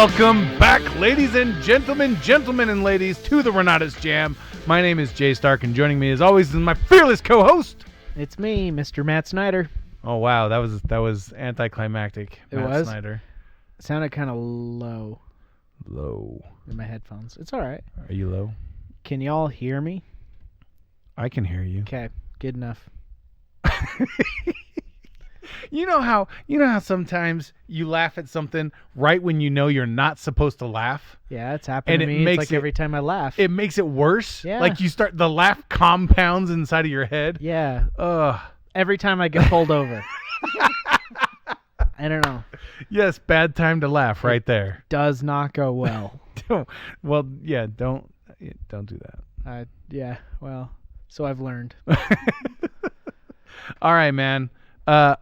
Welcome back, ladies and gentlemen and ladies, to the Renatus J.A.M. My name is Jay Stark, and joining me as always is my fearless co-host. It's me, Mr. Matt Snyder. Oh wow, that was anticlimactic. Matt Snyder. It sounded kind of low. Low. In my headphones. It's all right. Are you low? Can y'all hear me? I can hear you. Okay, good enough. You know how sometimes you laugh at something right when you know you're not supposed to laugh? Yeah, it's happened to me. It's like every time I laugh. It makes it worse? Yeah. Like the laugh compounds inside of your head? Yeah. Ugh. Every time I get pulled over. I don't know. Yes, bad time to laugh right there. Does not go well. Don't do that. Yeah, well, so I've learned. All right, man.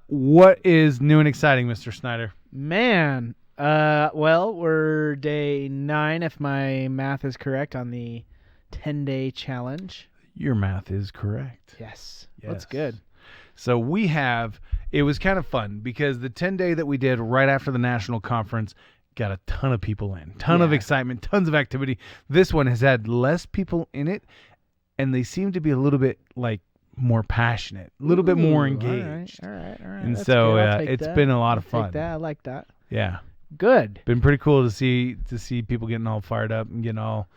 What is new and exciting, Mr. Snyder? Man, well, we're day 9, if my math is correct, on the 10-day challenge. Your math is correct. Yes. That's good. So it was kind of fun because the 10-day that we did right after the national conference got a ton of people in, ton of excitement, tons of activity. This one has had less people in it, and they seem to be a little bit like more passionate, a little bit more engaged. All right. And That's so it's been a lot of fun. Take that. I like that. Yeah. Good. Been pretty cool to see people getting all fired up and getting all,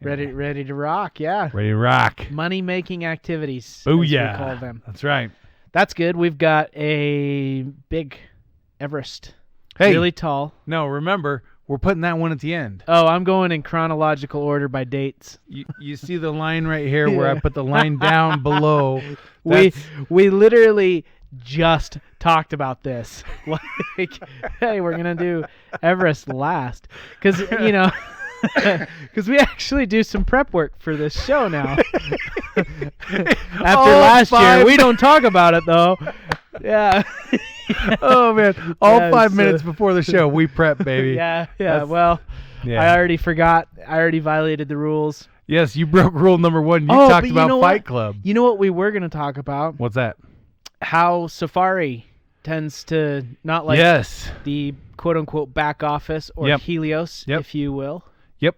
Ready to rock, yeah. Ready to rock. Money-making activities, Oh, as yeah. we call them. That's right. That's good. We've got a big Everest. Hey. Really tall. No, remember, we're putting that one at the end. Oh, I'm going in chronological order by dates. You see the line right here where I put the line down below. We literally just talked about this. Like, hey, we're going to do Everest last. Because, because we actually do some prep work for this show now. After last year, we don't talk about it, though. Yeah. Oh, man. All 5 minutes before the show, we prep, baby. Yeah. Well, I already forgot. I already violated the rules. Yes, you broke rule number 1. You talked about Fight Club. You know what we were going to talk about? What's that? How Safari tends to not like the quote-unquote back office or Helios, if you will. Yep.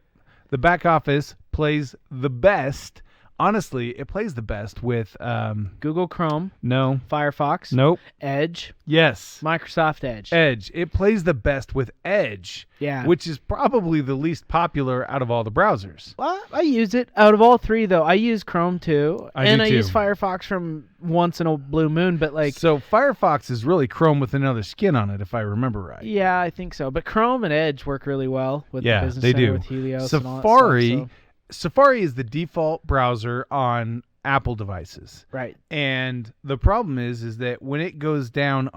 The back office plays the best. Honestly, it plays the best with Google Chrome. No. Firefox. Nope. Edge. Yes. Microsoft Edge. Edge. It plays the best with Edge. Yeah. Which is probably the least popular out of all the browsers. Well, I use it. Out of all 3, though, I use Chrome too. I use Firefox from once in a blue moon, but So Firefox is really Chrome with another skin on it, if I remember right. Yeah, I think so. But Chrome and Edge work really well with the Business they Center, do. with Helios Safari, and all that stuff, Safari is the default browser on Apple devices. Right. And the problem is that when it goes down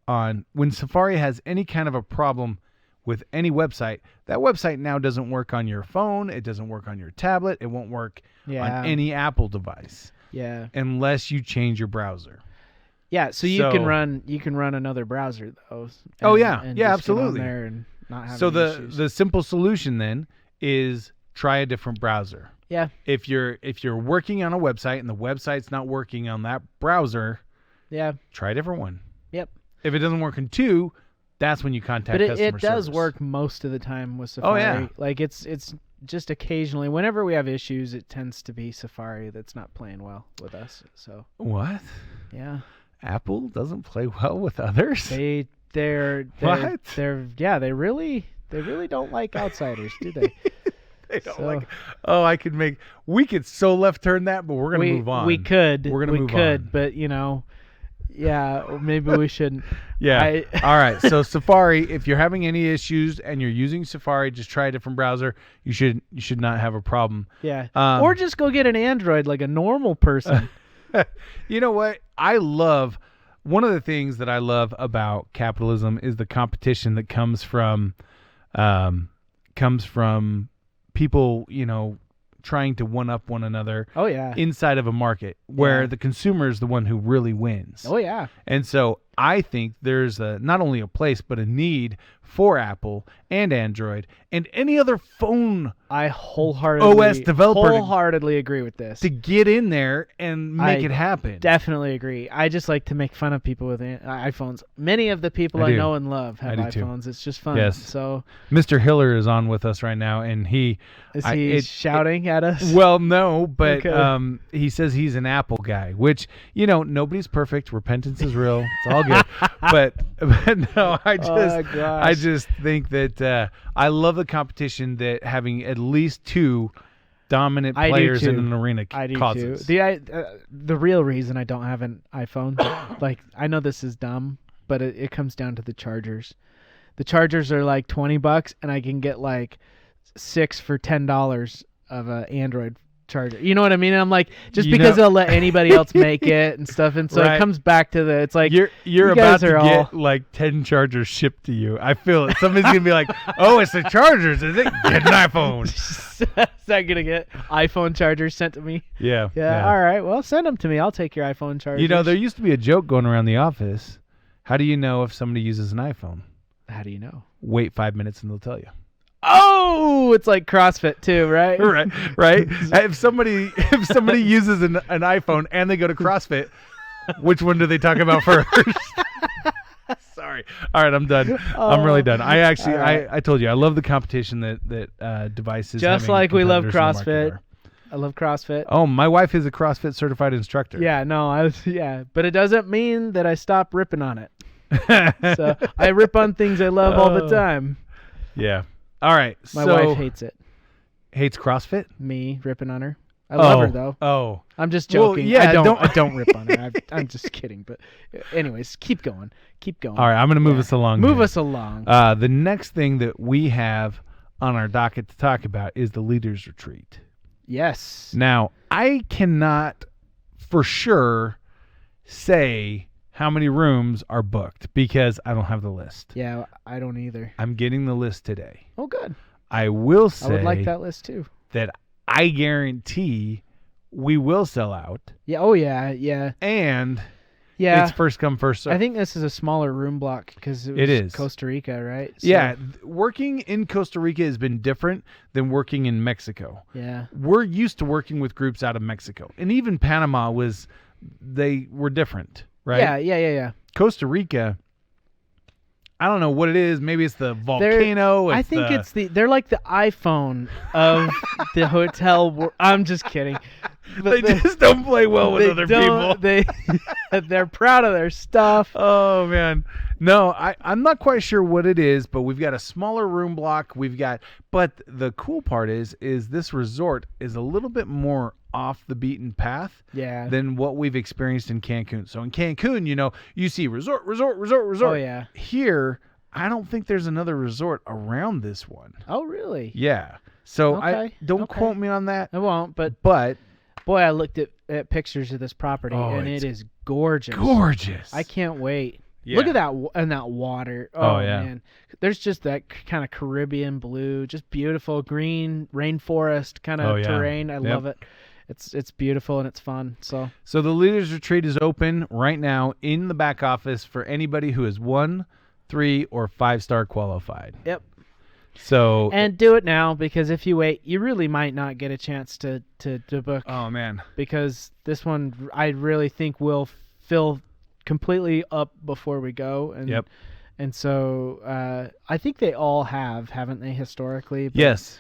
when Safari has any kind of a problem with any website, that website now doesn't work on your phone, it doesn't work on your tablet, it won't work on any Apple device. Yeah. Unless you change your browser. Yeah, so you can run another browser though. And absolutely. Get on there and not have any issues. The simple solution then is try a different browser. Yeah. If you're working on a website and the website's not working on that browser, try a different one. Yep. If it doesn't work in 2, that's when you contact customer service. But it does work most of the time with Safari. Oh yeah. Like it's just occasionally, whenever we have issues, it tends to be Safari that's not playing well with us. So what? Yeah. Apple doesn't play well with others. They really don't like outsiders, do they? They don't like. Oh, we could so left turn that, but we're gonna move on. We could. We're gonna move on. But maybe we shouldn't. Yeah. All right. So Safari, if you're having any issues and you're using Safari, just try a different browser. You should not have a problem. Yeah. Or just go get an Android like a normal person. You know what? One of the things that I love about capitalism is the competition that comes from people, trying to one-up one another inside of a market where the consumer is the one who really wins. Oh, yeah. And so I think there's not only a place but a need for Apple and Android and any other phone I wholeheartedly OS developer agree with this. to get in there and make it happen. Definitely agree. I just like to make fun of people with iPhones. Many of the people I know and love have iPhones. It's just fun. Yes. So Mr. Hiller is on with us right now, and is he shouting at us? Well, no, but Okay. he says he's an Apple guy, which nobody's perfect. Repentance is real. It's all good. but no, I just think that I love the competition that having at least two dominant players in an arena causes. The real reason I don't have an iPhone, like I know this is dumb, but it comes down to the chargers. The chargers are like $20, and I can get like 6 for $10 of an Android charger. You know what I mean? And I'm like, just because they'll let anybody else make it and stuff, and so it comes back to it's like you're about to get like 10 chargers shipped to you. I feel it. Somebody's gonna be like, "Oh, it's the chargers, is it? Get an iPhone." Is that gonna get iPhone chargers sent to me? Yeah. All right. Well, send them to me. I'll take your iPhone chargers. There used to be a joke going around the office. How do you know if somebody uses an iPhone? How do you know? Wait 5 minutes and they'll tell you. Oh, it's like CrossFit too, right? right. If somebody uses an iPhone and they go to CrossFit, which one do they talk about first? Sorry. All right, I'm done. I'm really done. I actually, I told you, I love the competition that devices. Just like we love CrossFit. I love CrossFit. Oh, my wife is a CrossFit certified instructor. Yeah, no, but it doesn't mean that I stop ripping on it. So I rip on things I love all the time. Yeah. All right. My wife hates it. Hates CrossFit? Me ripping on her. I love her though. Oh. I'm just joking. Well, yeah, I don't rip on her. I'm just kidding. But anyways, keep going. All right, I'm going to move us along. Move us along. The next thing that we have on our docket to talk about is the Leaders Retreat. Yes. Now, I cannot for sure say how many rooms are booked because I don't have the list. Yeah, I don't either. I'm getting the list today. Oh, good. I will say I would like that list too. That I guarantee we will sell out. Yeah. Oh, yeah. And it's first come, first serve. I think this is a smaller room block because it is Costa Rica, right? So, yeah. Working in Costa Rica has been different than working in Mexico. Yeah. We're used to working with groups out of Mexico. And even Panama they were different. Right? Yeah. Costa Rica, I don't know what it is. Maybe it's the volcano. I think they're like the iPhone of the hotel. I'm just kidding. But they just don't play well with other people. They're proud of their stuff. Oh, man. No, I'm not quite sure what it is, but we've got a smaller room block. But the cool part is this resort is a little bit more off the beaten path than what we've experienced in Cancun. So in Cancun, you see resort. Oh, yeah. Here, I don't think there's another resort around this one. Oh, really? Yeah. So okay. Don't quote me on that. I won't, but boy, I looked at pictures of this property, and it is gorgeous. Gorgeous. I can't wait. Yeah. Look at that and that water. Oh yeah. Man. There's just that kind of Caribbean blue, just beautiful green rainforest kind of terrain. I love it. It's beautiful and it's fun. So the Leaders Retreat is open right now in the back office for anybody who is 1, 3, or 5-star qualified. Yep. So and do it now because if you wait, you really might not get a chance to book. Oh man. Because this one I really think will fill completely up before we go. And yep. And so I think they all haven't they, historically? But, yes.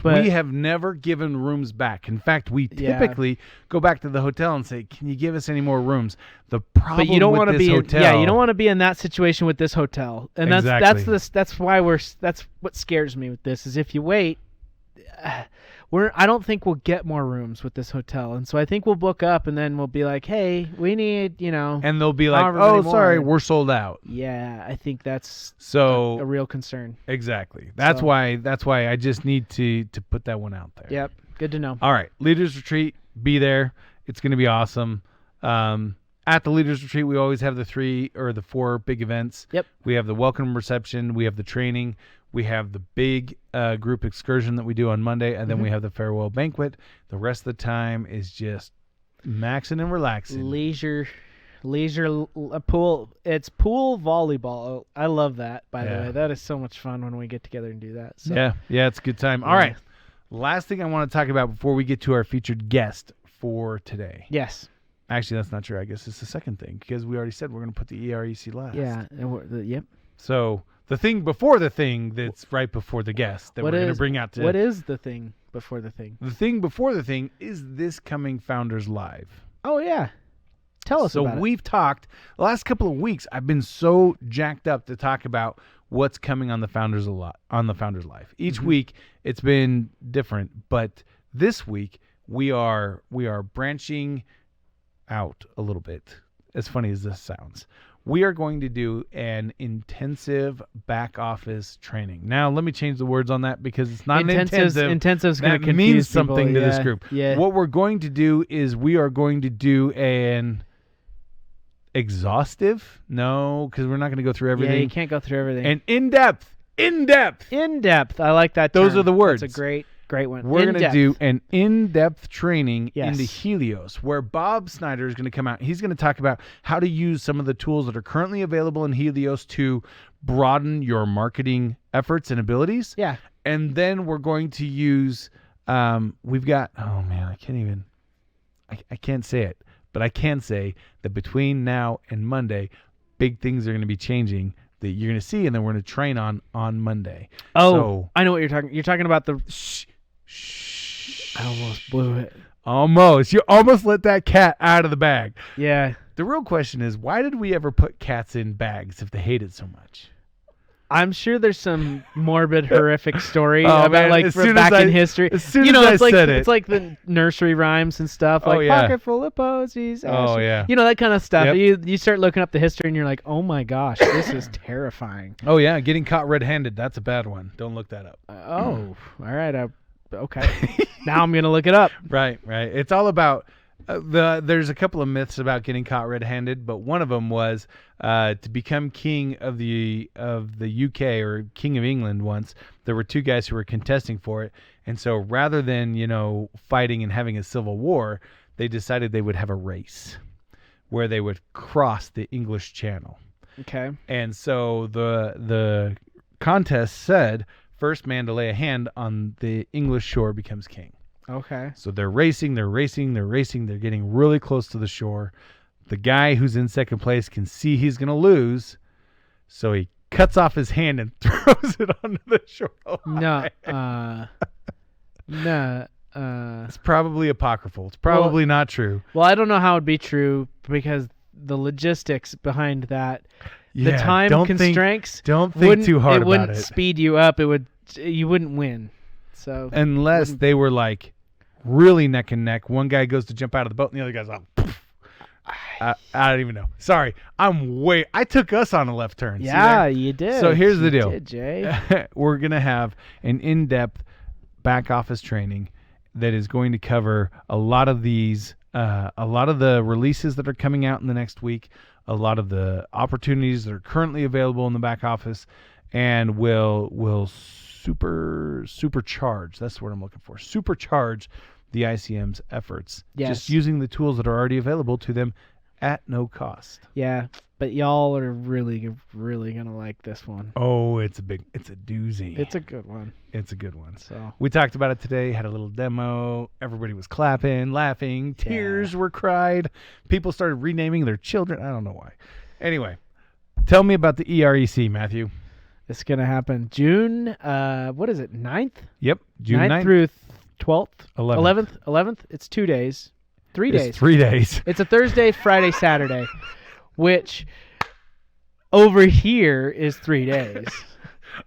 We have never given rooms back. In fact, we typically go back to the hotel and say, "Can you give us any more rooms?" The problem but you don't with want to this be hotel, you don't want to be in that situation with this hotel, and exactly. that's what scares me with this is if you wait. I don't think we'll get more rooms with this hotel, and so I think we'll book up, and then we'll be like, "Hey, we need, and they'll be like, "Oh, sorry, we're sold out." Yeah, I think that's a real concern. Exactly. That's why I just need to put that one out there. Yep. Good to know. All right, Leaders Retreat, be there. It's going to be awesome. At the Leaders Retreat, we always have the 3 or the 4 big events. Yep. We have the welcome reception. We have the training. We have the big group excursion that we do on Monday, and then we have the farewell banquet. The rest of the time is just maxing and relaxing. Leisure leisure pool. It's pool volleyball. Oh, I love that, by the way. That is so much fun when we get together and do that. So. Yeah, it's a good time. All right. Last thing I want to talk about before we get to our featured guest for today. Yes. Actually, that's not true. I guess it's the second thing because we already said we're going to put the EREC last. Yeah. Yep. So the thing before the thing that's right before the guest that we're going to bring out today. What is the thing before the thing? The thing before the thing is this coming Founders Live. Oh, yeah. Tell us about it. So we've talked the last couple of weeks. I've been so jacked up to talk about what's coming on the Founders Live. Each week it's been different, but this week we are branching out a little bit. As funny as this sounds, we are going to do an intensive back office training. Now, let me change the words on that because it's not an intensive. Intensive's going to confuse means people. something to this group. Yeah. What we're going to do is we are going to do an exhaustive? No, because we're not going to go through everything. Yeah, you can't go through everything. And in-depth. In-depth. I like that term. Those are the words. That's a great one. We're going to do an in-depth training Yes. into Helios where Bob Snyder is going to come out. He's going to talk about how to use some of the tools that are currently available in Helios to broaden your marketing efforts and abilities. Yeah. And then we're going to use, we've got, oh man, I can't say it, but I can say that between now and Monday, big things are going to be changing that you're going to see, and then we're going to train on Monday. Oh, so, I know what you're talking. You're talking about the. Shh. I almost blew it. Almost. You almost let that cat out of the bag. Yeah. The real question is, why did we ever put cats in bags if they hate it so much? I'm sure there's some morbid, horrific story Oh, about man, like as soon back as in I- history. as soon you know, as it's I like said it. it's like the nursery rhymes and stuff, like Oh, yeah. pocket full of posies. Oh, yeah. You know, that kind of stuff. Yep. You start looking up the history and you're like, oh my gosh, this is terrifying. Oh, yeah. Getting caught red-handed. That's a bad one. Don't look that up. All right. Okay. Now I'm gonna look it up. Right. It's all about there's a couple of myths about getting caught red-handed, but one of them was to become king of the UK or king of England once. There were two guys who were contesting for it, and so rather than fighting and having a civil war, they decided they would have a race where they would cross the English Channel. Okay. And so the contest said first man to lay a hand on the English shore becomes king. Okay. So they're racing. They're getting really close to the shore. The guy who's in second place can see he's going to lose, so he cuts off his hand and throws it onto the shore. No. It's probably apocryphal. It's probably not true. Well, I don't know how it'd be true because the logistics behind that, the Yeah, time don't constraints. Don't think too hard it about wouldn't it. speed you up. You wouldn't win. So Unless they were like really neck and neck. One guy goes to jump out of the boat and the other guy's like, poof. I don't even know. Sorry. I took us on a left turn. See yeah, there? you did. So here's the You deal. did, Jay. We're going to have an in-depth back office training that is going to cover a lot of these, a lot of the releases that are coming out in the next week, a lot of the opportunities that are currently available in the back office, and will supercharge. That's what I'm looking for. Supercharge the ICM's efforts. Yes. Just using the tools that are already available to them at no cost. Yeah, but y'all are really, really gonna like this one. Oh, it's a doozy. It's a good one. It's a good one. So We talked about it today, had a little demo. Everybody was clapping, laughing. Tears were cried. People started renaming their children. I don't know why. Anyway, tell me about the EREC, Matthew. it's gonna happen June. What is it? 9th? Yep, June 9th through 12th, 11th. 11th. It's 2 days. 3 days. It's 3 days. It's a Thursday, Friday, Saturday, which over here is 3 days.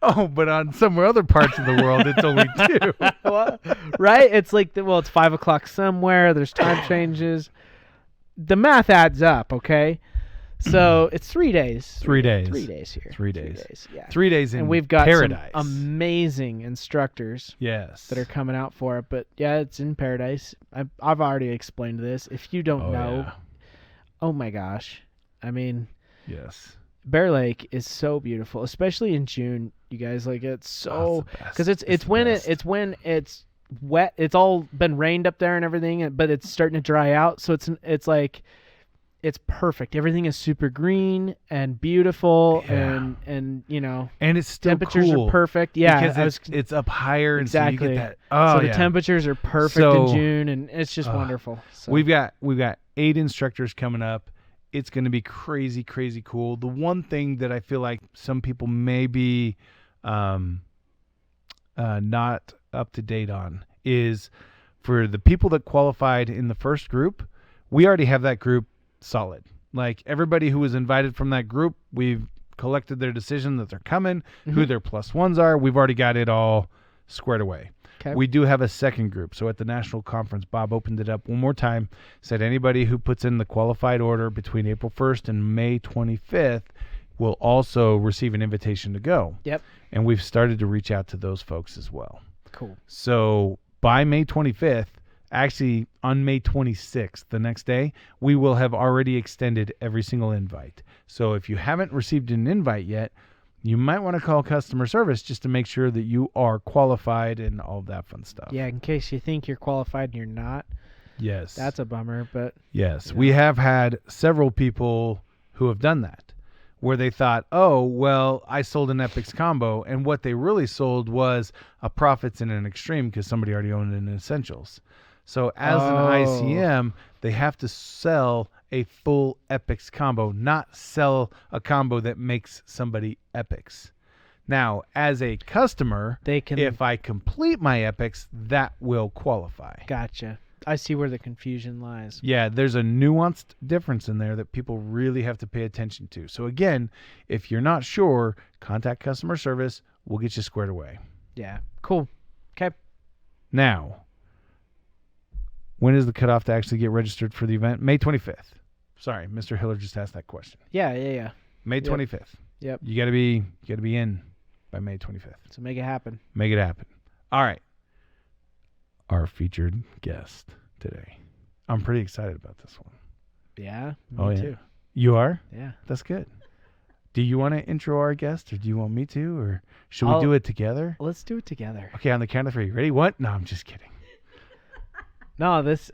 Oh, but on some other parts of the world, it's only 2. Well, right? It's like, it's 5 o'clock somewhere. There's time changes. The math adds up, okay? So it's 3 days. 3 days. 3 days here. 3 days. Yeah. 3 days in And we've got paradise. some amazing instructors Yes. that are coming out for it. But yeah, it's in paradise. I've already explained this. If you don't know, Yeah. oh my gosh. I mean, Yes. Bear Lake is so beautiful, especially in June. You guys, like, it's so because it's the when best. it's when it's wet. It's all been rained up there and everything, but it's starting to dry out. So it's like it's perfect. Everything is super green and beautiful, Yeah. and And it's still temperatures cool are perfect. Yeah, because it's up higher, exactly. and so you get that. Oh, so the yeah. temperatures are perfect So- in June, and it's just wonderful. So. We've got 8 instructors coming up. It's going to be crazy, crazy cool. The one thing that I feel like some people may be not up to date on is for the people that qualified in the first group, we already have that group solid. Like everybody who was invited from that group, we've collected their decision that they're coming, who their plus ones are. We've already got it all squared away. Okay. We do have a second group. So at the national conference, Bob opened it up one more time, said anybody who puts in the qualified order between April 1st and May 25th will also receive an invitation to go. Yep. And we've started to reach out to those folks as well. Cool. So by May 25th, actually on May 26th, the next day, we will have already extended every single invite. So if you haven't received an invite yet, you might want to call customer service just to make sure that you are qualified and all of that fun stuff. Yeah, in case you think you're qualified and you're not, Yes. that's a bummer. But Yes. Yeah. We have had several people who have done that, where they thought, oh, well, I sold an Epix combo, and what they really sold was a Profits and an Extreme because somebody already owned an Essentials. So as an ICM, they have to sell a full Epix combo, not sell a combo that makes somebody Epix. Now, as a customer, they can. if I complete my Epix, that will qualify. Gotcha. I see where the confusion lies. Yeah, there's a nuanced difference in there that people really have to pay attention to. So again, if you're not sure, contact customer service. We'll get you squared away. Yeah. Cool. Okay. Now, when is the cutoff to actually get registered for the event? May 25th. Sorry, Mr. Hiller just asked that question. Yeah. May 25th. Yep. You gotta be in by May 25th. So make it happen. Make it happen. All right. Our featured guest today. I'm pretty excited about this one. Yeah. Oh, Me yeah. too. You are? Yeah. That's good. Do you want to intro our guest, or do you want me to, or should we do it together? Let's do it together. Okay, on the count of 3. Ready? What? No, I'm just kidding. No, this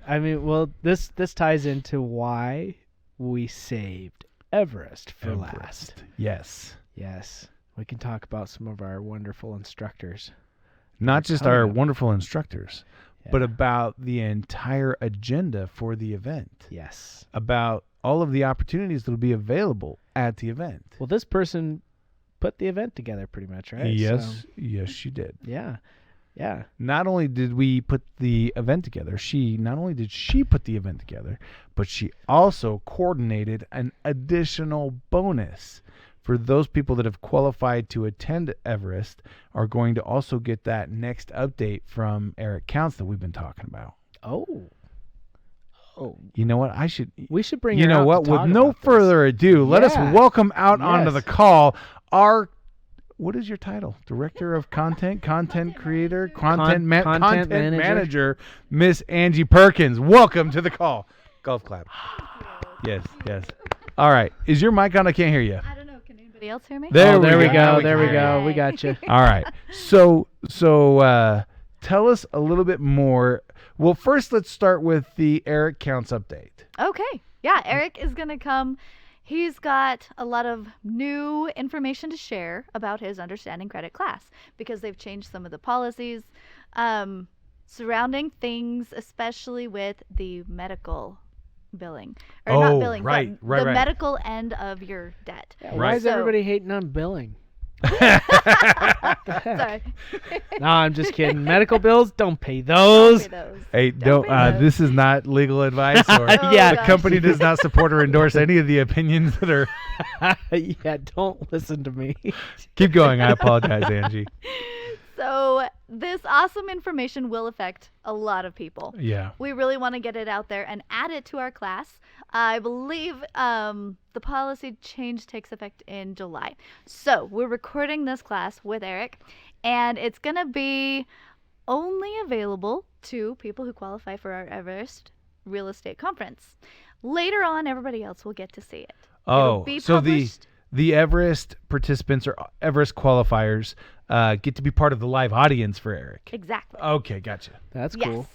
ties into why we saved Everest for last. Yes. Yes. We can talk about some of our wonderful instructors. Not just coming our up. wonderful instructors, Yeah. but about the entire agenda for the event. Yes. About all of the opportunities that will be available at the event. Well, this person put the event together pretty much, right? Yes, So, yes, she did. yeah. Yeah. Not only did we put the event together, not only did she put the event together, but she also coordinated an additional bonus for those people that have qualified to attend Everest are going to also get that next update from Eric Counts that we've been talking about. Oh. You know what? We should bring you her know out what? to With talk no about this. further ado, let us Yeah. welcome out onto Yes. the call our, what is your title? Director of Content, Content Creator, Content Manager, Miss Angie Perkins. Welcome to the call. Golf clap. Yes. All right. Is your mic on? I can't hear you. I don't know. Can anybody else hear me? There we Now go. can There we hear go. you. We got you. All right. So tell us a little bit more. Well, first let's start with the Eric Counts update. Okay. Yeah, Eric is going to come. He's got a lot of new information to share about his Understanding Credit class because they've changed some of the policies surrounding things, especially with the medical billing. Or not billing, right. the medical end of your debt. Yeah, why is So- everybody hating on billing? Sorry. No, I'm just kidding. Medical bills, don't pay those. Don't pay those. Hey, Don't pay those. this is not legal advice or Yeah. the company does not support or endorse any of the opinions that are. Yeah, don't listen to me. Keep going. I apologize, Angie. So this awesome information will affect a lot of people. Yeah. We really want to get it out there and add it to our class. I believe the policy change takes effect in July. So we're recording this class with Eric, and it's going to be only available to people who qualify for our Everest Real Estate Conference. Later on, everybody else will get to see it. It'll be So published. the Everest participants or Everest qualifiers get to be part of the live audience for Eric. Exactly. Okay, gotcha. That's Yes. cool.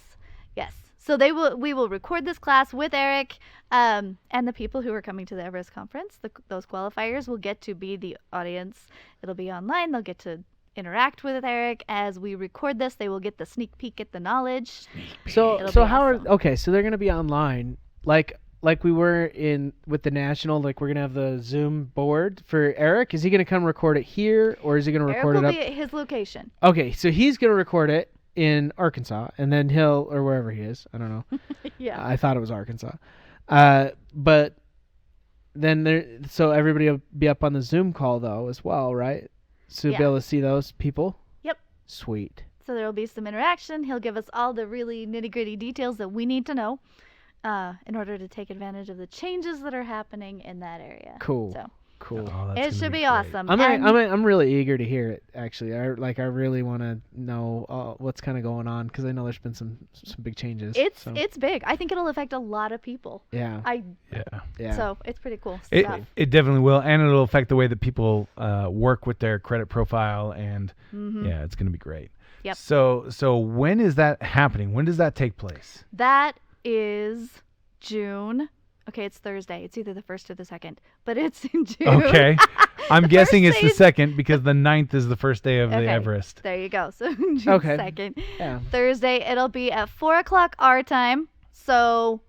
Yes. So we will record this class with Eric, and the people who are coming to the Everest conference, those qualifiers will get to be the audience. It'll be online. They'll get to interact with Eric as we record this. They will get the sneak peek at the knowledge. So It'll be how awesome. so they're gonna be online like we were in with the national, like we're gonna have the Zoom board for Eric. Is he gonna come record it here, or is he gonna record Eric will it up? be at his location. Okay, so he's gonna record it in Arkansas, and then or wherever he is. I don't know. Yeah. I thought it was Arkansas. But then so everybody will be up on the Zoom call though as well, right? So you'll be able to see those people. Yep. Sweet. So there will be some interaction. He'll give us all the really nitty-gritty details that we need to know in order to take advantage of the changes that are happening in that area. Cool. So Cool. Oh, that's it gonna should be great. awesome. I'm really eager to hear it. Actually, I really want to know what's kind of going on, because I know there's been some big changes. It's big. I think it'll affect a lot of people. Yeah. Yeah. So it's pretty cool It stuff. it definitely will, and it'll affect the way that people work with their credit profile, and yeah, it's going to be great. Yep. So when is that happening? When does that take place? That is June. Okay, it's Thursday. It's either the 1st or the 2nd, but it's in June. Okay. I'm The guessing first it's the day- 2nd because the 9th is the first day of the Okay. Everest. There you go. So June Okay. 2nd. Yeah. Thursday, it'll be at 4 o'clock our time. So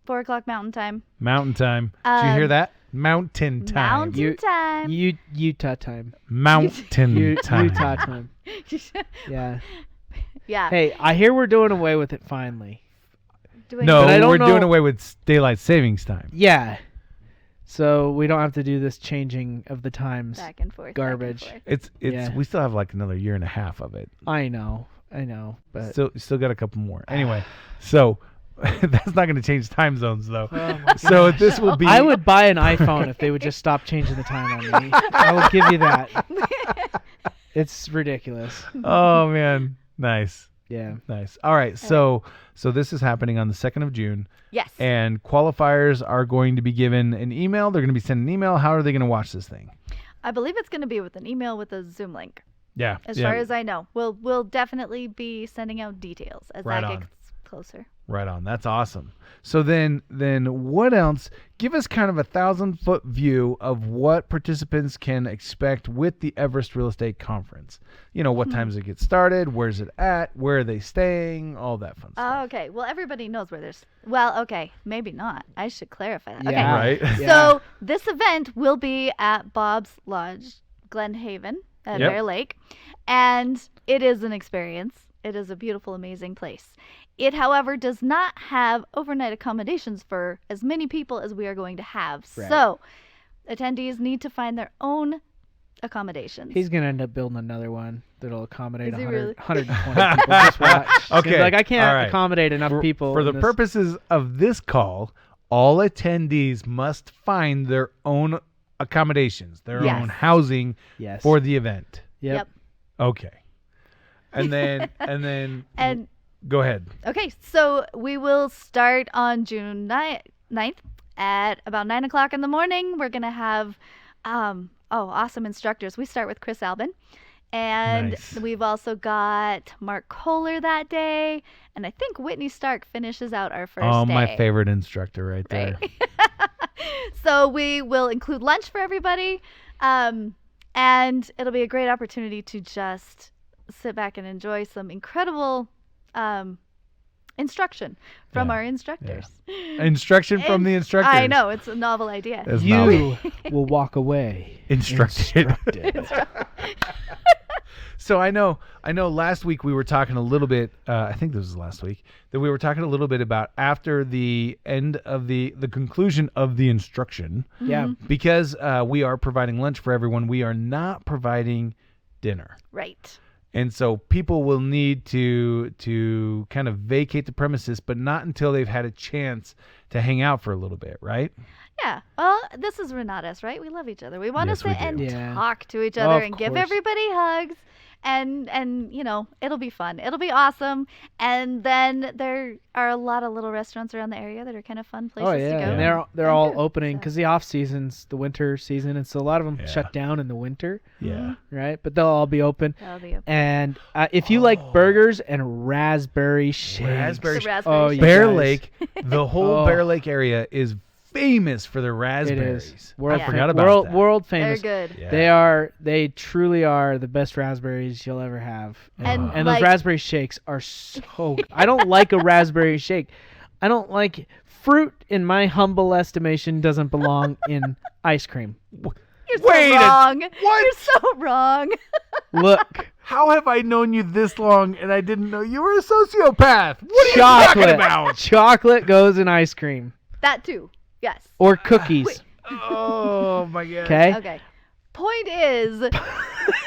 4 o'clock Mountain Time. Mountain time. Did you hear that? Mountain time. Mountain time. Utah time. Mountain time. Utah time. Yeah. Yeah. Hey, I hear we're doing away with it finally. No, But I don't we're doing know- away with daylight savings time. Yeah. So we don't have to do this changing of the times. Back and forth. Garbage. Back and forth. It's Yeah. we still have like another year and a half of it. I know, but Still got a couple more. Anyway, so that's not going to change time zones though. Oh my So this will be I would buy an iPhone if they would just stop changing the time on me. I will give you that. It's ridiculous. Oh man, nice. Yeah. Nice. All right. So this is happening on the 2nd of June, Yes. and qualifiers are going to be given an email. They're going to be sent an email. How are they going to watch this thing? I believe it's going to be with an email with a Zoom link. Yeah. As far as I know, we'll definitely be sending out details as Right that on. gets closer. Right on. That's awesome. So then what else? Give us kind of a 1,000-foot view of what participants can expect with the Everest Real Estate Conference. You know, what times it gets started, where's it at, where are they staying, all that fun stuff. Oh, okay. Well, everybody knows where there's. Well, okay, maybe not. I should clarify that. Okay. Yeah. Right. Yeah. So this event will be at Bob's Lodge, Glen Haven at Yep. Bear Lake, and it is an experience. It is a beautiful, amazing place. It, however, does not have overnight accommodations for as many people as we are going to have. Right. So attendees need to find their own accommodations. He's gonna end up building another one that'll accommodate Is he 100, really? 120 people. Just watch. Okay, Like I can't all right. accommodate enough people. For the in this- purposes of this call, all attendees must find their own accommodations, their Yes. own housing Yes. for the event. Yep. Okay. And then And go ahead. okay, so we will start on June 9th at about 9 o'clock in the morning. We're going to have awesome instructors. We start with Chris Albin. And Nice. we've also got Mark Kohler that day. And I think Whitney Stark finishes out our first Oh, day. my favorite instructor right there. Right. So we will include lunch for everybody. And it'll be a great opportunity to just sit back and enjoy some incredible instruction from Yeah, our instructors. Instruction from the instructors. I know, it's a novel idea. It's novel. You will walk away Instructed. instructed. So I know last week we were talking a little bit, I think this was last week, that we were talking a little bit about after the end of the conclusion of the instruction, Yeah. because we are providing lunch for everyone, we are not providing dinner. Right. And so people will need to kind of vacate the premises, but not until they've had a chance to hang out for a little bit, right? Yeah. Well, this is Renatus, right? We love each other. We want Yes, to we sit and do. Yeah. talk to each other Of and give course. everybody hugs and it'll be fun. It'll be awesome. And then there are a lot of little restaurants around the area that are kind of fun places to go. And they're all opening because the off season's the winter season, and so a lot of them shut down in the winter. Yeah. Right, but they'll all be open. That'll be open. And if you like burgers and raspberry shakes, The raspberry shakes. Bear guys. Lake, the whole Bear Lake area is famous for their it raspberries. is I forgot about that. world famous. They're good. Yeah. They truly are the best raspberries you'll ever have. And, And like, those raspberry shakes are so good. I don't like a raspberry shake. I don't like fruit, in my humble estimation, doesn't belong in ice cream. You're so Wait a- wrong. what? You're so wrong. Look, How have I known you this long and I didn't know you were a sociopath? What are you chocolate. talking about? Chocolate goes in ice cream That too. Yes. or cookies. Wait. Oh my god. Okay. Okay. Point is, the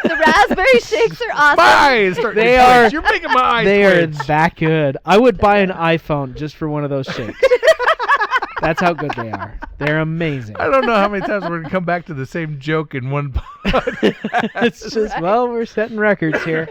raspberry shakes are awesome. My eyes starting They to twitch. are- You're making my eyes They are twitch. that good. I would buy an iPhone just for one of those shakes. That's how good they are. They're amazing. I don't know how many times we're gonna come back to the same joke in one podcast. It's just we're setting records here.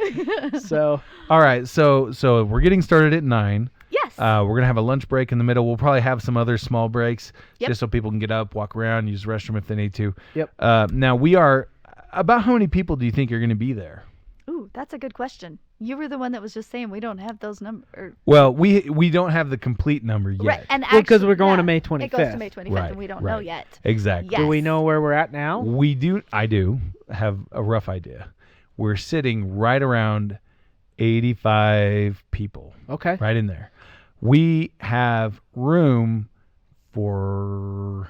So All right, so we're getting started at 9. Yes. We're gonna have a lunch break in the middle. We'll probably have some other small breaks, Yep. just so people can get up, walk around, use the restroom if they need to. Yep. Now we are. About how many people do you think are going to be there? Ooh, that's a good question. You were the one that was just saying we don't have those numbers. Well, we don't have the complete number yet. Right. And Well, 'cause actually, we're going to May It goes 25th. to May 25th, Right, and we don't know right. yet. Exactly. Yes. do we know where we're at now? We do. I do have a rough idea. We're sitting right around 85 people, Okay. right in there. We have room for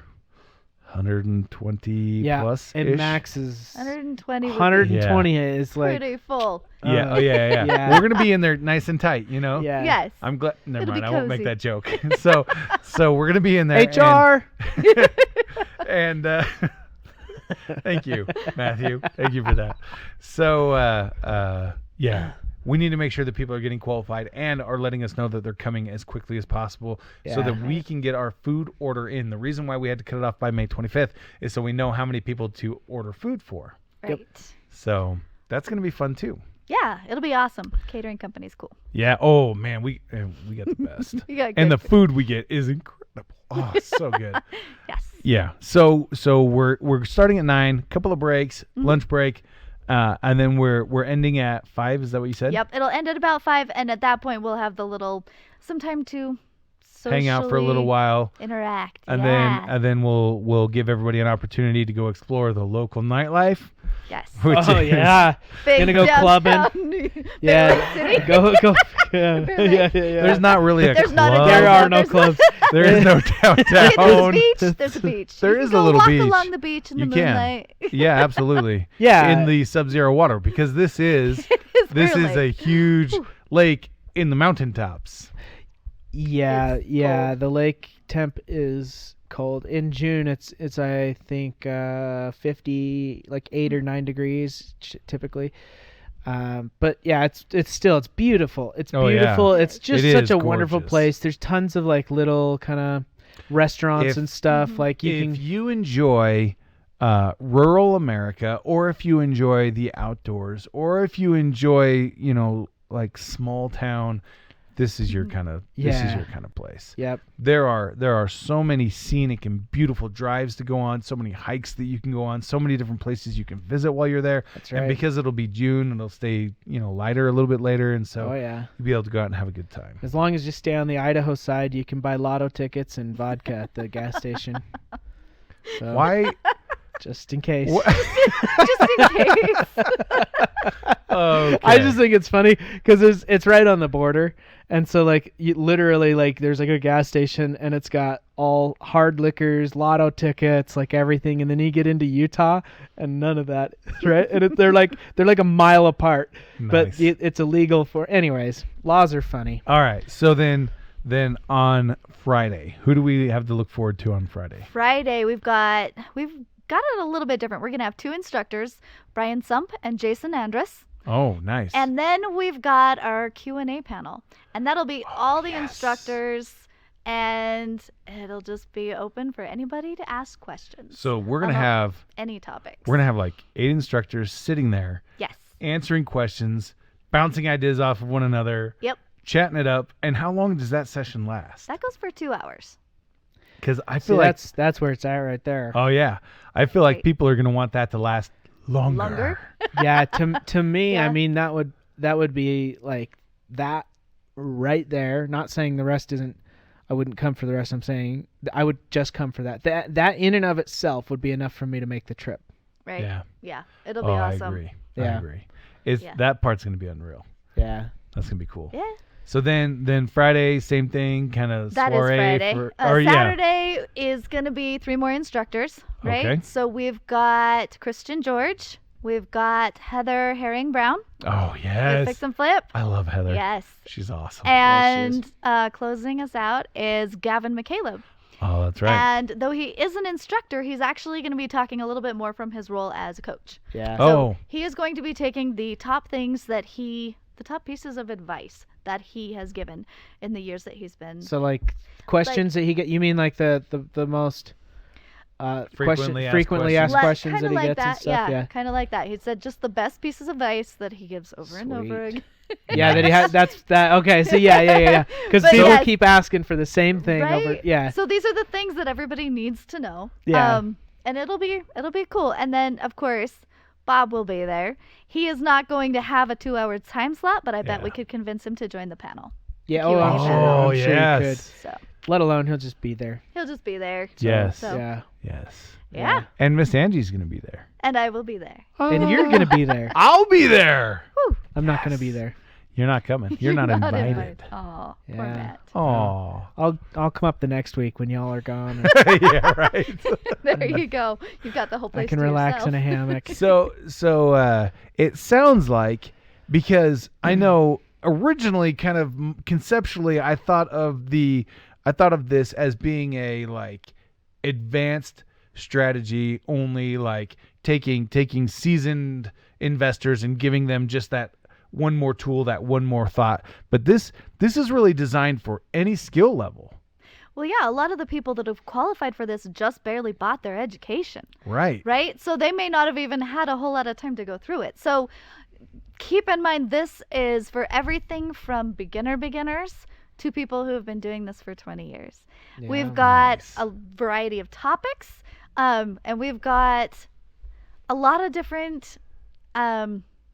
120 Yeah. plus. And Max is 120. would be 120 is like pretty full. Yeah. Oh yeah. Yeah. We're gonna be in there nice and tight. You know. yeah. Yes. I'm glad. Never It'll mind. be I won't make cozy. that joke. So we're gonna be in there. HR. And thank you, Matthew. Thank you for that. So yeah, we need to make sure that people are getting qualified and are letting us know that they're coming as quickly as possible, so Yeah. that we can get our food order in. The reason why we had to cut it off by May 25th is so we know how many people to order food for. Right. So that's gonna be fun too. Yeah, it'll be awesome. Catering company's cool. Yeah. Oh man, we got the best. You got And the good- food we get is incredible. Oh, so good. Yes. Yeah. So we're starting at 9, couple of breaks, lunch break, and then we're ending at 5. Is that what you said? Yep. It'll end at about 5, and at that point we'll have the little some time to Hang out for a little socially while, interact. and yeah. then we'll give everybody an opportunity to go explore the local nightlife. Yes. Which Oh is- yeah. Big Gonna go clubbing. downtown New- Yeah. Bear Lake City. Go. Yeah. Bear Lake. Yeah. There's not really a There's club. not a There are no There's not- clubs. There is no There's a downtown. beach. There's a beach. There You is can a go little walk beach. along the beach in the You can. moonlight. Yeah, absolutely. Yeah. In the sub-zero water, because this is Bear a Lake. huge lake in the mountaintops. Yeah, It's yeah. cold. The lake temp is cold. In June, it's I think 50, like 8 or 9 degrees typically. But yeah, it's still beautiful. It's Oh, yeah. beautiful. It's just It such is a wonderful gorgeous. place. There's tons of like little kind of restaurants If- and stuff. Like you If can. you enjoy rural America, or if you enjoy the outdoors, or if you enjoy, like small town, this is your kind of place. Yep. There are so many scenic and beautiful drives to go on, so many hikes that you can go on, so many different places you can visit while you're there. That's And right. because it'll be June, it'll stay, lighter a little bit later, and so Oh yeah. you'll be able to go out and have a good time. As long as you stay on the Idaho side, you can buy lotto tickets and vodka at the gas station. So, Why? Just in case. Just in case. Okay. I just think it's funny because it's right on the border, and so like you literally like there's like a gas station and it's got all hard liquors, lotto tickets, like everything, and then you get into Utah and none of that, right? And they're like a mile apart, but Nice. it's illegal for. Anyways, laws are funny. All right. So then on Friday, who do we have to look forward to on Friday? Friday, we've got it a little bit different. We're gonna have 2 instructors, Brian Sump and Jason Andrus. Oh, nice. And then we've got our Q&A panel. And that'll be all the instructors, and it'll just be open for anybody to ask questions. So we're gonna about have any topics. like 8 instructors sitting there, Yes. answering questions, bouncing ideas off of one another, Yep. chatting it up. And how long does that session last? That goes for 2 hours. Because I See, feel like that's where it's at right there. oh yeah, I feel like Right. people are gonna want that to last longer. Longer? Yeah, to me, Yeah. I mean that would be like that right there. Not saying the rest isn't. I wouldn't come for the rest. I'm saying I would just come for that. That in and of itself would be enough for me to make the trip. Right? Yeah. Yeah. It'll be Oh, awesome. I agree. I Yeah. agree. Yeah. That part's gonna be unreal. Yeah. That's gonna be cool. Yeah. So then Friday, same thing, kind of That is soiree. Friday. Or yeah. Saturday is going to be 3 more instructors, right? Okay. So we've got Christian George. We've got Heather Herring Brown. Oh With yes. Fix and Flip. I love Heather. Yes. She's awesome. Yes, she And closing us out is Gavin McCaleb. Oh, that's right. And though he is an instructor, he's actually going to be talking a little bit more from his role as a coach. Yeah. Oh. He is going to be taking the top things the top pieces of advice that he has given in the years that he's been. So like questions that he get. You mean like the most Frequently asked frequently asked questions Kinda that he like gets that, and stuff. Yeah. kind of like that. He said just the best pieces of advice that he gives over and over Sweet. again. Yeah, that he had. That's that. Okay, so yeah. Because But people yes. keep asking for the same thing Right? over. Yeah. So these are the things that everybody needs to know. Yeah. And it'll be cool. And then of course Bob will be there. He is not going to have a 2-hour time slot, but I bet Yeah. we could convince him to join the panel. Yeah. Q&A Oh, I'm sure. Oh, I'm sure yes. you could. So Let alone he'll just be there. he'll just be there. Yes. So Yeah. Yes. yeah. And Miss Angie's gonna be there. And I will be there. And you're gonna be there. I'll be there. Whew. I'm not gonna be there. You're not coming. You're not invited. Oh, poor Yeah. Matt. Oh. I'll come up the next week when y'all are gone. Yeah, right. There you go. You've got the whole place I can to relax yourself. in a hammock. So it sounds like, because I know originally kind of conceptually I thought of this as being a like advanced strategy, only like taking seasoned investors and giving them just that one more tool, that one more thought. But this is really designed for any skill level. Well, yeah, a lot of the people that have qualified for this just barely bought their education, Right. right? So they may not have even had a whole lot of time to go through it. So keep in mind, this is for everything from beginners to people who have been doing this for 20 years. Yeah. We've got Nice. a variety of topics, and we've got a lot of different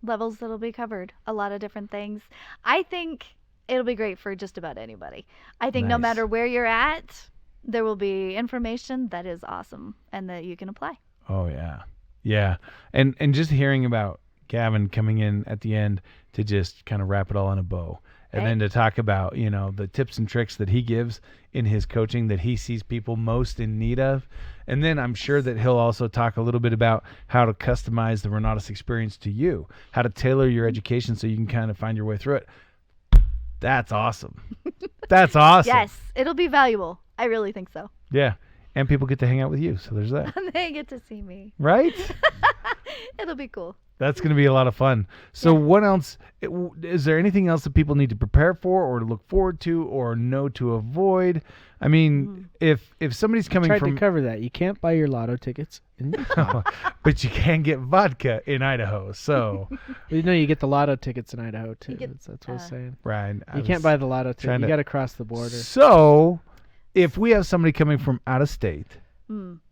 levels that'll be covered, a lot of different things. I think it'll be great for just about anybody. I think no Nice. matter where you're at, there will be information that is awesome and that you can apply. Oh yeah. Yeah. And just hearing about Gavin coming in at the end to just kind of wrap it all in a bow. And Right. then to talk about, the tips and tricks that he gives in his coaching that he sees people most in need of. And then I'm sure that he'll also talk a little bit about how to customize the Renatus experience to you, how to tailor your education so you can kind of find your way through it. That's awesome. That's awesome. Yes, it'll be valuable. I really think so. Yeah. And people get to hang out with you. So there's that. And they get to see me. Right? It'll be cool. That's going to be a lot of fun. So what else? Is there anything else that people need to prepare for or to look forward to or know to avoid? I mean, if somebody's coming Tried from... to cover that. You can't buy your lotto tickets in Utah. but you can get vodka in Idaho. So, You get the lotto tickets in Idaho too. get, That's what I'm saying. right. You can't buy the lotto ticket. You got to cross the border. So, if we have somebody coming from out of state,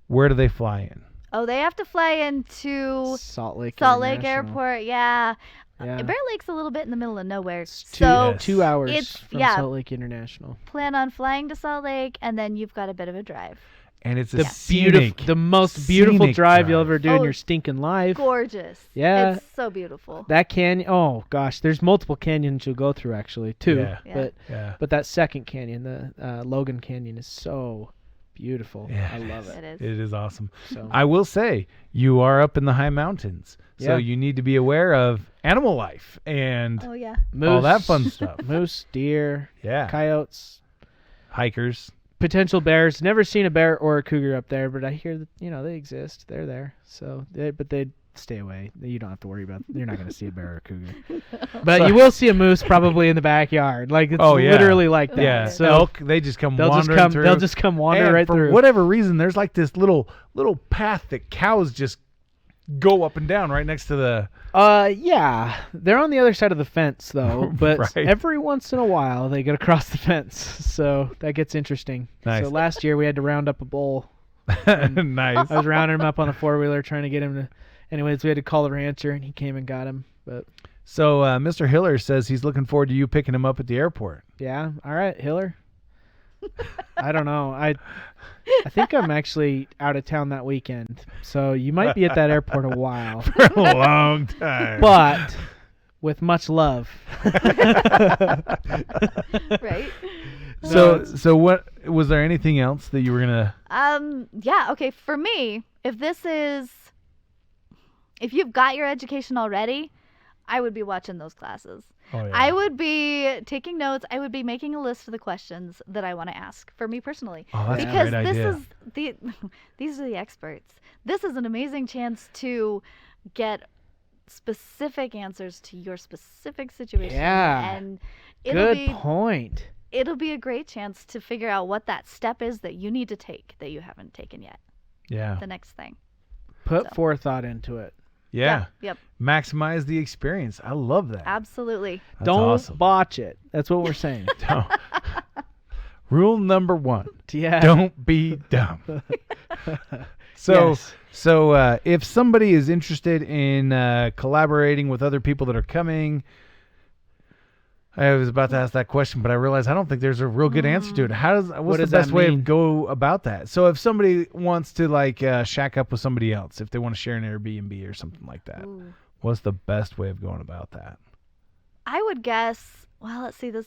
where do they fly in? Oh, they have to fly into Salt Lake Lake International. Airport. Yeah. Yeah. Bear Lake's a little bit in the middle of nowhere. It's So Yes. 2 hours it's- from yeah. Salt Lake International. plan on flying to Salt Lake, and then you've got a bit of a drive. And it's a The scenic, the most beautiful scenic drive you'll ever do in Oh, your stinking life. Gorgeous. Yeah. It's so beautiful. That canyon. Oh gosh, there's multiple canyons you'll go through actually too. Yeah. Yeah. Yeah. But that second canyon, the Logan Canyon, is so beautiful. Yeah, I love it. It is. It is awesome. So I will say, you are up in the high mountains. So Yeah. you need to be aware of animal life and Oh, yeah. moose, all that fun stuff. moose, deer, Yeah. coyotes, Hikers. potential bears. Never seen a bear or a cougar up there, but I hear that they exist. They're there. So, but they stay away. You don't have to worry about. You're not going to see a bear or a cougar, but So- you will see a moose probably in the backyard. Like it's Oh, yeah. literally like that. Yeah. So Elk, they just come they'll just wandering come. through. They'll just come wander and right for through. whatever reason, there's like this little path that cows just go up and down right next to the. Yeah, they're on the other side of the fence though, but Right. every once in a while they get across the fence, so that gets interesting. Nice. So last year we had to round up a bull. Nice. I was rounding him up on the 4-wheeler trying to get him to. Anyways, we had to call the rancher and he came and got him. But So Mr. Hiller says he's looking forward to you picking him up at the airport. yeah, all right, Hiller. I don't know. I think I'm actually out of town that weekend, so you might be at that airport a while. For a long time. But with much love. Right? So what was there anything else that you were gonna? Yeah, okay, for me, if you've got your education already, I would be watching those classes. Oh, yeah. I would be taking notes. I would be making a list of the questions that I want to ask for me personally. Oh, that's a because great this idea. is these are the experts. This is an amazing chance to get specific answers to your specific situation. Yeah. And Good point. it'll be a great chance to figure out what that step is that you need to take that you haven't taken yet. Yeah. The next thing. Put forethought into it. Yeah. Yep. Maximize the experience. I love that. Absolutely. That's Don't awesome. botch it. That's what we're saying. Don't. Rule number 1. Yeah. Don't be dumb. So if somebody is interested in collaborating with other people that are coming, I was about to ask that question, but I realized I don't think there's a real good answer to it. What's the does best that way mean? to go about that? So if somebody wants to shack up with somebody else, if they want to share an Airbnb or something like that, Ooh. what's the best way of going about that? I would guess, well, let's see the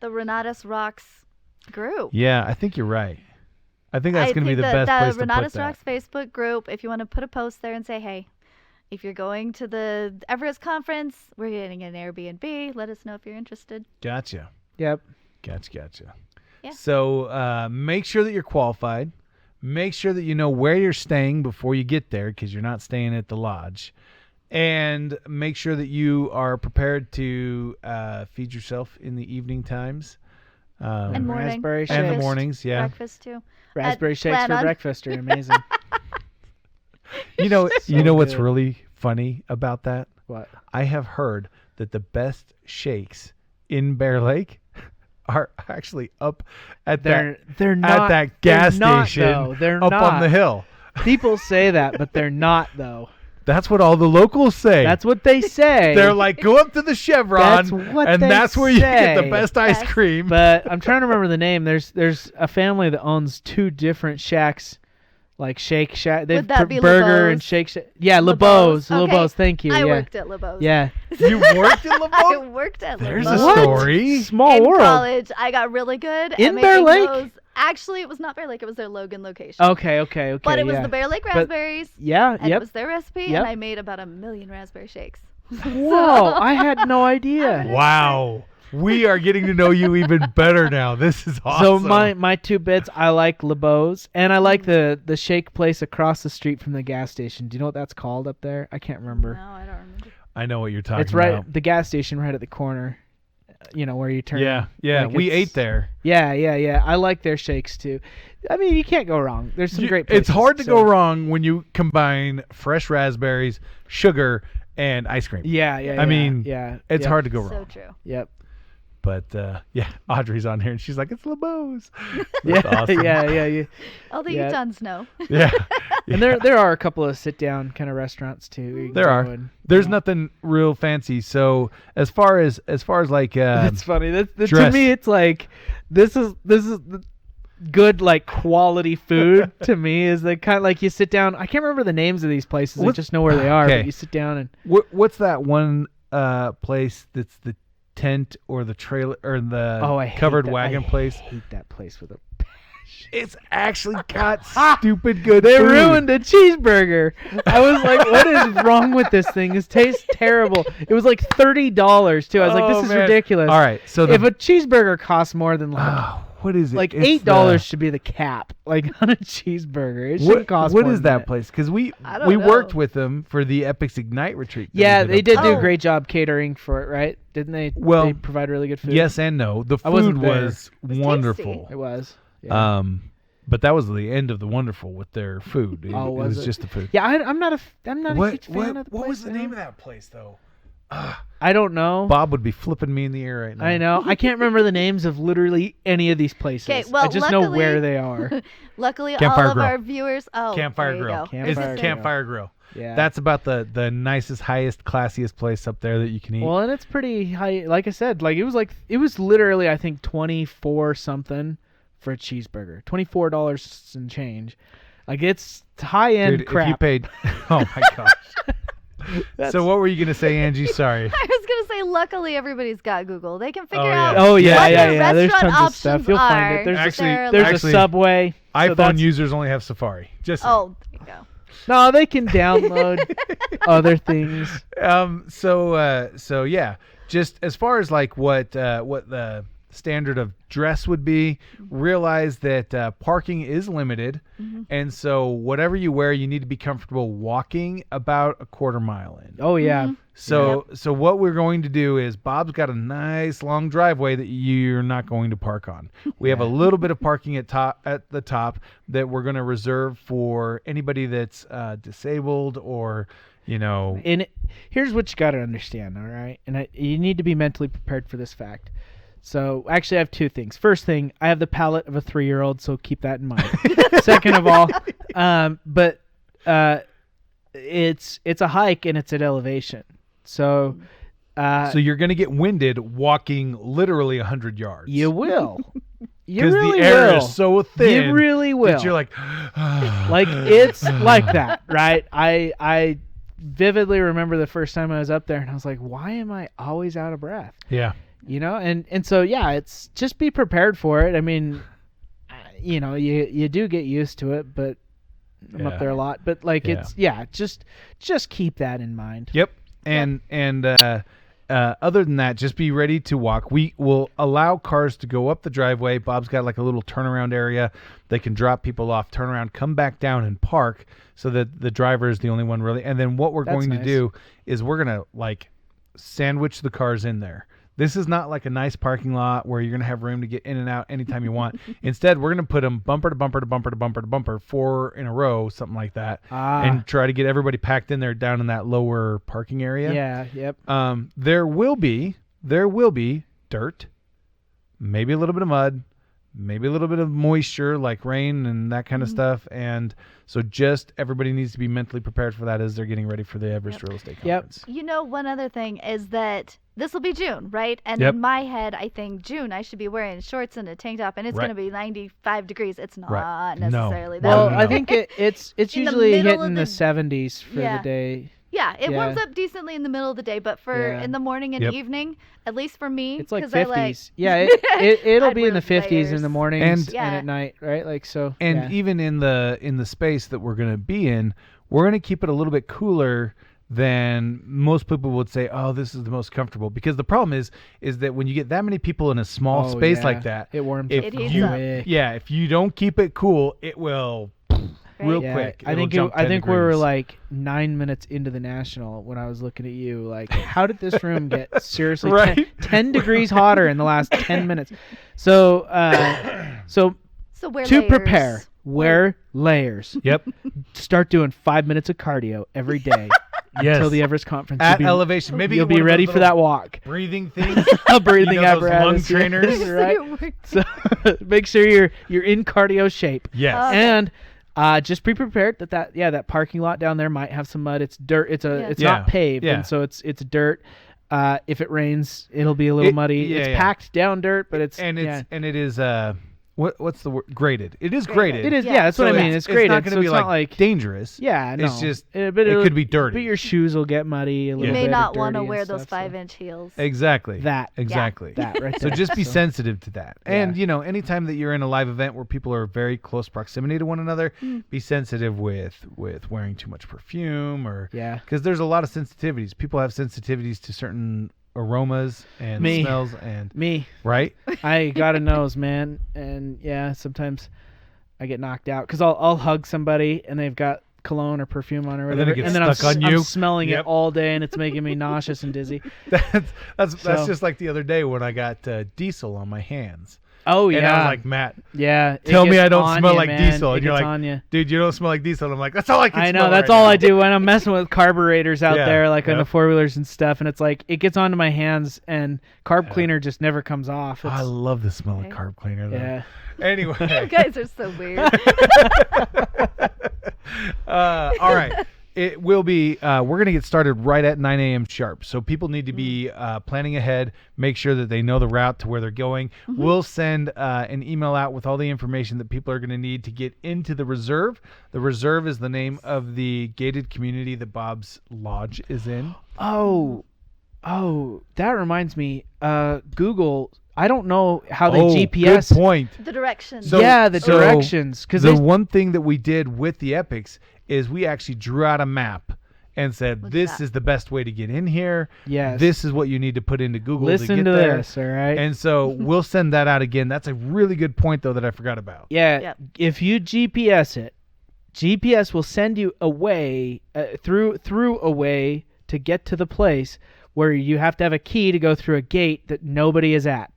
Renatus Rocks group. Yeah, I think you're right. I think that's going to be the best place to put Renatus that. Rocks Facebook group, if you want to put a post there and say, hey, if you're going to the Everest conference, we're getting an Airbnb. Let us know if you're interested. Gotcha. Yep. Gotcha. Yeah. So make sure that you're qualified. Make sure that you know where you're staying before you get there, because you're not staying at the lodge. And make sure that you are prepared to feed yourself in the evening times. And morning. raspberry and the shakes. mornings, yeah. Breakfast too. Raspberry shakes plan for on- breakfast are amazing. You know what's good. really funny about that? What? I have heard that the best shakes in Bear Lake are actually up at They're at not that gas they're not, station though. They're up not. on the hill. People say that, but they're not though. That's what all the locals say. That's what they say. They're like, go up to the Chevron, That's what and they that's where you get the say. best ice Yes. cream. But I'm trying to remember the name. There's a family that owns 2 different shacks, like Shake Shack. They've Would that be Burger LeBeau's? and Shake Shack. Yeah, LeBeau's. LeBeau's. Okay. LeBeau's. Thank you. I yeah. worked at LeBeau's. Yeah. You worked in I LeBeau? worked at There's LeBeau's. a What? story. Small In world. college, I got really good In at Bear making Lake? those. Actually, it was not Bear Lake. It was their Logan location. Okay. But it was yeah. the Bear Lake But- raspberries. Yeah. And it Yep. was their recipe, Yep. and I made about 1 million raspberry shakes. Whoa! I had no idea. Wow. We are getting to know you even better now. This is awesome. So my 2 bits, I like LeBeau's, and I like the shake place across the street from the gas station. Do you know what that's called up there? I can't remember. No, I don't remember. I know what you're talking It's right about. the gas station right at the corner. You know where you turn. Yeah. Like We it's- ate there. Yeah. I like their shakes too. I mean, you can't go wrong. There's some great places. It's hard to so- go wrong when you combine fresh raspberries, sugar, and ice cream. Yeah. I mean, yeah. It's yep, hard to go So wrong. true. Yep. But Audrey's on here and she's like, it's LeBeau's. Yeah. That's awesome. Yeah. All the Yeah. Utahns know. Yeah. And there are a couple of sit down kind of restaurants too. where you can There go are. and, There's you know. nothing real fancy. So as far as like It's funny. To dress. me, it's like this is the good like quality food. To me, is the kind of like you sit down. I can't remember the names of these places. I What- just know where they are. okay. But you sit down and what's that one place that's the tent or the trailer or the I hate covered that. wagon I place? hate that place with a. It's actually got stupid good They food. ruined a cheeseburger. I was like, what is wrong with this thing? It tastes terrible. It was like $30 too. I was like, Oh, this is man. ridiculous. All right, so If a cheeseburger costs more than what is it? like It's $8 should be the cap, like on a cheeseburger. It shouldn't cost What more is than that place? Because we I don't worked know. with them for the Epics Ignite retreat. that Yeah, we they up did there. do a Oh. great job catering for it, right? Didn't they? Well, they provide really good food. Yes and no. The I wasn't food there. was was wonderful. it was. Yeah. But that was the end of the Wonderful with their food. It was was it? just the food. Yeah, I'm not a huge fan of the place. What was the name of that place though? I don't know. Bob would be flipping me in the air right now. I know. I can't remember the names of literally any of these places. 'Kay, well, I just know luckily- where they are. Luckily, Campfire all of Grill. our viewers. Oh, Campfire there you Grill. go. Campfire It's Grill. Campfire Grill. Yeah. That's about the nicest, highest, classiest place up there that you can eat. Well, and it's pretty high. Like I said, it was literally I think 24 something for a cheeseburger, $24 and change. Like it's high end Dude, crap. if you paid, oh my gosh. So what were you gonna say, Angie? Sorry. I was gonna say, luckily everybody's got Google. They can figure yeah. out. Oh yeah, what yeah, the yeah. There's restaurant tons of stuff. options You'll find are. it. There's Actually- there's Actually, a Subway. so iPhone that's- users only have Safari. Just Oh, there you go. No, they can download other things. So yeah, just as far as like what the standard of dress would be, realize that parking is limited, and so whatever you wear, you need to be comfortable walking about a quarter mile in. Oh yeah. So what we're going to do is Bob's got a nice long driveway that you're not going to park on. We have a little bit of parking at the top that we're going to reserve for anybody that's disabled or And here's what you got to understand, all right? And you need to be mentally prepared for this fact. So actually, I have two things. First thing, I have the palate of a 3-year-old, so keep that in mind. Second of all, it's a hike and it's at elevation. So so you're going to get winded walking literally 100 yards. you will. You Because really the air will. is so thin. You really will. That you're like, Like it's like that, right? I vividly remember the first time I was up there, and I was like, "Why am I always out of breath?" yeah. And so yeah, it's just be prepared for it. I mean, you do get used to it, but I'm up there a lot. But like it's just keep that in mind. Yep. And other than that, just be ready to walk. We will allow cars to go up the driveway. Bob's got like a little turnaround area. They can drop people off, turn around, come back down and park so that the driver is the only one really. And then what we're That's going to nice. do is we're going to like sandwich the cars in there. This is not like a nice parking lot where you're going to have room to get in and out anytime you want. Instead, we're going to put them bumper to bumper to bumper to bumper to bumper, 4 in a row, something like that, and try to get everybody packed in there down in that lower parking area. Yeah. Yep. There will be dirt, maybe a little bit of mud, maybe a little bit of moisture like rain and that kind of stuff. And so just everybody needs to be mentally prepared for that as they're getting ready for the Everest Real Estate Conference. One other thing is that this will be June, right? And Yep. in my head, I think June I should be wearing shorts and a tank top, and it's Right. going to be 95 degrees. It's not Right. No. necessarily that. Well, No. I think it's In the usually middle hitting of the the- 70s for Yeah. the day. Yeah, it Yeah. warms up decently in the middle of the day, but for Yeah. in the morning and Yep. evening, at least for me, It's like 'cause I 50s. Yeah, it'll I'd be in wear the 50s in the layers. mornings And- and at night, right? Like so. And yeah. even in the space that we're going to be in, we're going to keep it a little bit cooler than most people would say, oh, this is the most comfortable. Because the problem is that when you get that many people in a small Oh, space yeah. like that, It warms if It up heats you, up. quick. if you don't keep it cool, it will real Right? Yeah, quick. I It'll think jump I 10 think we were degrees. like 9 minutes into the national when I was looking at you. Like, how did this room get seriously Right. 10 degrees hotter in the last 10 minutes? So, so So wear to layers. prepare, wear layers. Yep. Start doing 5 minutes of cardio every day Yes. until the Everest conference. At You'll be- elevation. Maybe you'll get one be of those ready for little that walk. breathing things. A breathing those lung apparatus, yeah. trainers. right? So make sure you're in cardio shape. Yes. Okay. And just be prepared that parking lot down there might have some mud. It's dirt. It's Yeah. not paved, Yeah. and so it's dirt. If it rains, it'll be a little muddy. yeah, It's yeah. packed down dirt, but it's and yeah. it is what's the word? Graded. It is graded. It is. Yeah. Yeah, that's what So I mean. It's It's graded. not going so to be it's not like dangerous. yeah, no. It's just but it it'll- could be dirty. But your shoes will get muddy a little You bit. may not want want to to wear those 5-inch heels. Exactly. That. Exactly. That right So there. just be sensitive to that. Yeah. And, anytime that you're in a live event where people are very close proximity to one another, be sensitive with wearing too much perfume or Yeah. because there's a lot of sensitivities. People have sensitivities to certain aromas and Me. smells and Me. right? I got a nose, man, and yeah, sometimes I get knocked out because I'll hug somebody and they've got cologne or perfume on or And whatever, then it gets and then stuck on I'm you. smelling Yep. it all day and it's making me nauseous and dizzy. That's So- just like the other day when I got diesel on my hands. Oh, And I was yeah. like, Matt, Yeah. it tell me gets I don't on smell ya, like man. diesel. It And you're gets like, on ya. dude, you don't smell like diesel. And I'm like, that's all I can I smell know. That's right all now. I do when I'm messing with carburetors out Yeah, there, like on yeah. the 4-wheelers and stuff. And it's like, it gets onto my hands and carb cleaner just never comes off. It's, I love the smell of Okay. carb cleaner, though. yeah. Anyway. You guys are so weird. All right. It will be, we're going to get started right at 9 a.m. sharp. So people need to be planning ahead, make sure that they know the route to where they're going. We'll send an email out with all the information that people are going to need to get into the reserve. The reserve is the name of the gated community that Bob's Lodge is in. Oh, that reminds me. Google, I don't know how they GPS. Good point. The directions. So- yeah, the so directions. Because The one thing that we did with the Epics is we actually drew out a map and said, Look at this that. is the best way to get in here. Yes. This is what you need to put into Google to listen get to there. this, all right? And so we'll send that out again. That's a really good point, though, that I forgot about. yeah, Yep. if you GPS it, GPS will send you a way through a way to get to the place where you have to have a key to go through a gate that nobody is at.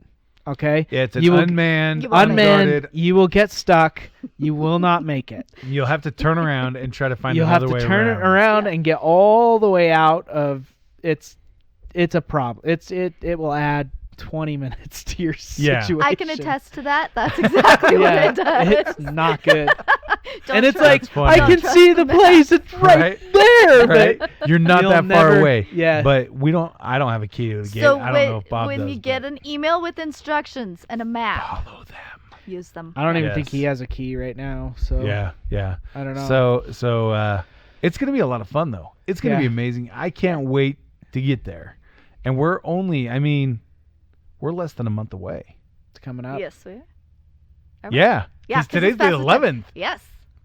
Okay? Yeah, it's an You will- unmanned, You won't make it. Unmanned, unguarded. you will get stuck. You will not make it. You'll have to turn around and try to find You'll have another to way turn around. it around Yeah. and get all the way out of it's a problem. It will add 20 minutes to your Yeah. situation. I can attest to that. That's exactly what Yeah, it does. it's not good. Don't And it's trust- like That's funny. I don't can trust see the map. place. It's right, Right? there. Right? But You're not You'll that far never- away. yeah. But I don't have a key to the gate. So I don't know if Bob when does. you get but an email with instructions and a map, follow them. use them. I don't even think Yes. he has a key right now. So Yeah. I don't know. So it's gonna be a lot of fun though. It's gonna Yeah. be amazing. I can't wait to get there. And we're less than a month away. It's coming up. Yes, we are. Are we? Yeah. Yeah, Because 'cause today's it's the fast as 11th. Yes.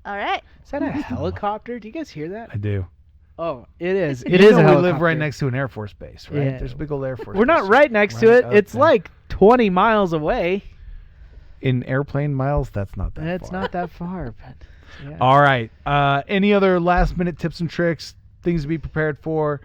All right. Is that a helicopter? Do you guys hear that? I do. Oh, it is. You It is know a we helicopter. live right next to an Air Force base, right? Yeah. There's a big old Air Force We're base. not right next to right it. up It's there. like 20 miles away. In airplane miles, that's not that It's far. not that far, but yeah. All right. Any other last minute tips and tricks, things to be prepared for?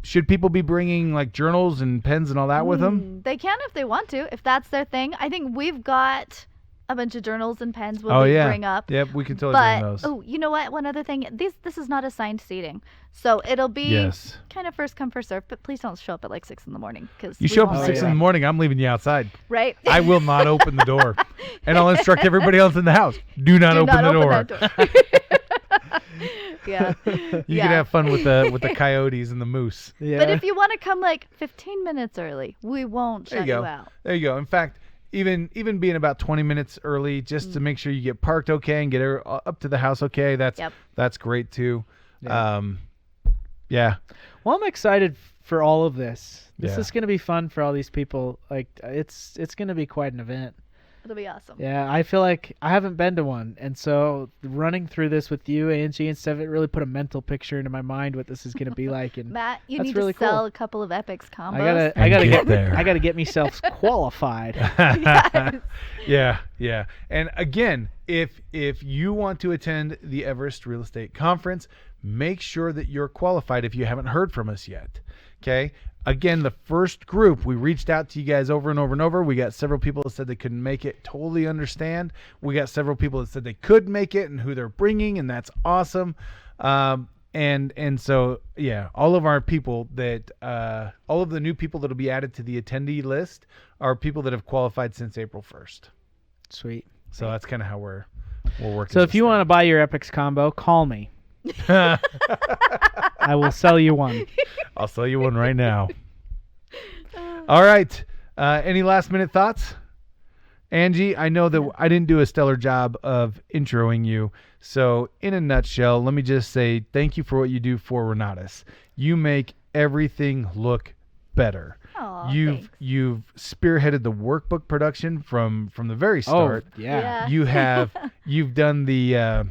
Should people be bringing like journals and pens and all that with them? They can if they want to, if that's their thing. I think we've got a bunch of journals and pens we'll bring up. Yep, we can totally But bring those. oh, you know what? One other thing. This is not assigned seating, so it'll be Yes. kind of first come first serve. But please don't show up at like 6 a.m. because You show up at Oh, 6 in yeah. the morning, I'm leaving you outside. right? I will not open the door. And I'll instruct everybody else in the house. Do not Do open not the door. open that door. Yeah. You Yeah. can have fun with the coyotes and the moose. Yeah. But if you want to come like 15 minutes early, we won't There shut you you go. out. There you go. In fact, even being about 20 minutes early just to make sure you get parked okay and get up to the house okay, that's great too. Yeah. Yeah. Well, I'm excited for all of this. This Yeah. is going to be fun for all these people. Like it's going to be quite an event. It'll be awesome. Yeah, I feel like I haven't been to one, and so running through this with you, Angie, and stuff, it really put a mental picture into my mind what this is going to be like. And Matt, you That's need really to sell cool. a couple of Epics combos. I gotta And get get there. I gotta get myself qualified. Yes. Yeah. And again, if you want to attend the Everest Real Estate Conference, make sure that you're qualified if you haven't heard from us yet. Okay? Again, the first group, we reached out to you guys over and over and over. We got several people that said they couldn't make it. Totally understand. We got several people that said they could make it and who they're bringing, and that's awesome. And so, yeah, all of our people that, all of the new people that will be added to the attendee list are people that have qualified since April 1st. Sweet. So that's kind of how we're working. So if you want to buy your Epics combo, call me. I will sell you one. I'll sell you one right now. All right. Any last minute thoughts? Angie, I know that I didn't do a stellar job of introing you. So in a nutshell, let me just say thank you for what you do for Renatus. You make everything look better. Aw, You've spearheaded the workbook production from the very start. Oh, yeah. Yeah. You've done the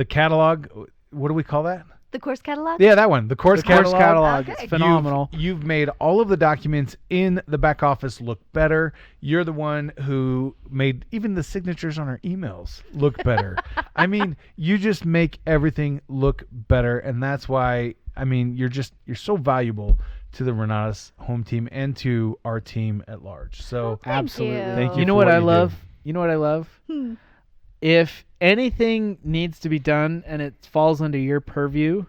catalog. What do we call that? The course catalog? Yeah, that one. The course The course catalog. catalog Okay. is phenomenal. You've made all of the documents in the back office look better. You're the one who made even the signatures on our emails look better. I mean, you just make everything look better, and that's why I mean, you're so valuable to the Renatus home team and to our team at large. So Thank absolutely. you. Thank you You know for what what I you do. love? You know what I love? Hmm. If anything needs to be done and it falls under your purview,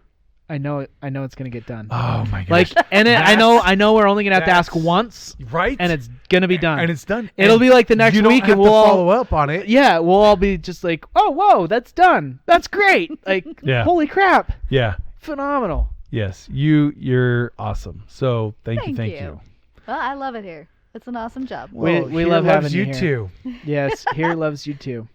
I know it's gonna get done. oh my gosh. Like, and I know we're only gonna have to ask that's- once, right? and it's gonna be done. and it's done. It'll And be like the next you don't week, have and we'll to all follow up on it. yeah, we'll all be just like, oh, whoa, that's done. That's great. Like, Yeah. holy crap, Yeah. phenomenal. Yes. You're awesome. So thank you. Well, I love it here. It's an awesome job. We Here love loves having you you here. too. Yes, here loves you too.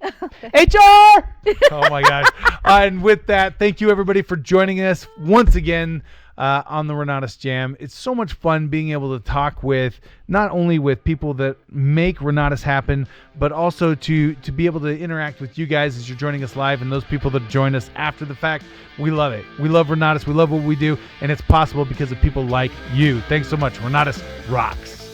HR. Oh my gosh. And with that, thank you everybody for joining us once again on the Renatus Jam. It's so much fun being able to talk with not only with people that make Renatus happen, but also to be able to interact with you guys as you're joining us live and those people that join us after the fact. We love it. We love Renatus. We love what we do, and it's possible because of people like you. Thanks so much. Renatus rocks.